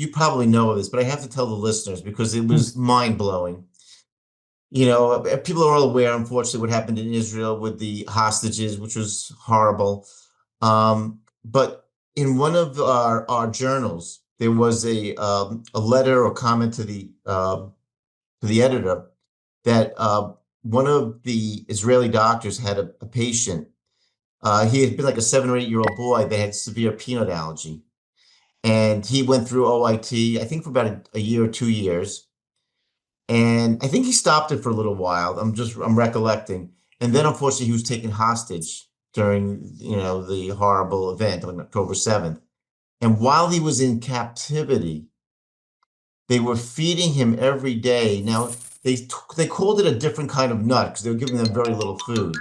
you probably know of this, but I have to tell the listeners because it was mind-blowing. People are all aware, unfortunately, what happened in Israel with the hostages, which was horrible. But in one of our journals, there was a letter or comment to the editor that one of the Israeli doctors had a patient. He had been like a 7 or 8 year old boy that had severe peanut allergy. And he went through OIT, I think for about a year or 2 years. And I think he stopped it for a little while. I'm recollecting. And then unfortunately he was taken hostage during, the horrible event on October 7th. And while he was in captivity, they were feeding him every day. Now, they called it a different kind of nut because they were giving them very little food,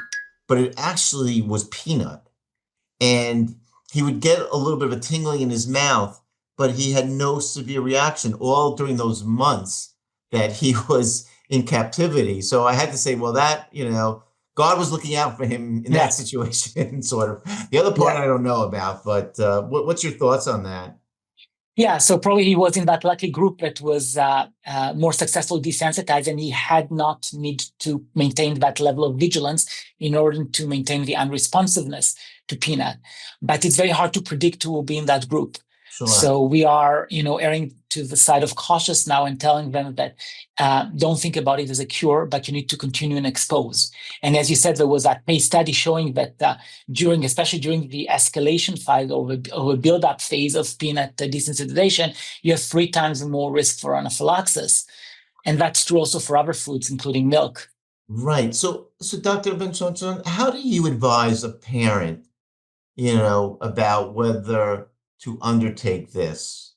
but it actually was peanut. And he would get a little bit of a tingling in his mouth, but he had no severe reaction all during those months that he was in captivity. So I had to say, well, God was looking out for him in that situation, sort of. The other part I don't know about, but what's your thoughts on that? Yeah, so probably he was in that lucky group that was more successful desensitized, and he had not need to maintain that level of vigilance in order to maintain the unresponsiveness to peanut. But it's very hard to predict who will be in that group. Sure. So we are, erring to the side of cautious now and telling them that don't think about it as a cure, but you need to continue and expose. And as you said, there was that case study showing that especially during the escalation phase or the build-up phase of peanut desensitization, you have 3 times more risk for anaphylaxis. And that's true also for other foods, including milk. Right. So Dr. Ben-Shon, how do you advise a parent, about whether to undertake this?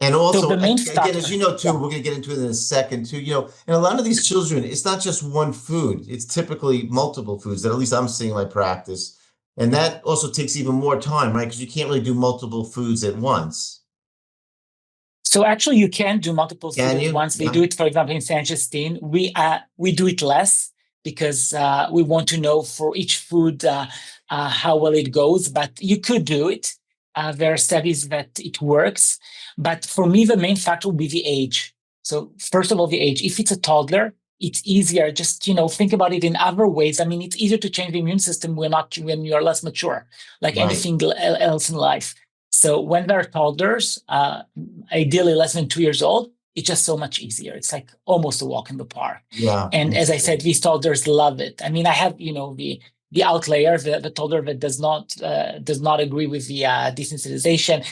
And also, So the main again, as you know, too, yeah. we're going to get into it in a second, too, and a lot of these children, it's not just one food. It's typically multiple foods that at least I'm seeing in my practice. And that also takes even more time, right? Because you can't really do multiple foods at once. So actually, you can do multiple Can foods at you? once. Yeah. We do it, for example, in San Justine. We do it less because we want to know for each food how well it goes. But you could do it. There are studies that it works. But for me, the main factor will be the age. So first of all, the age. If it's a toddler, it's easier. Just think about it in other ways. I mean, it's easier to change the immune system when you're less mature, like Right. anything else in life. So when they're toddlers, ideally less than 2 years old, it's just so much easier. It's like almost a walk in the park. Yeah. And as I said, these toddlers love it. I mean, I have, the outlier, the toddler that does not agree with the desensitization.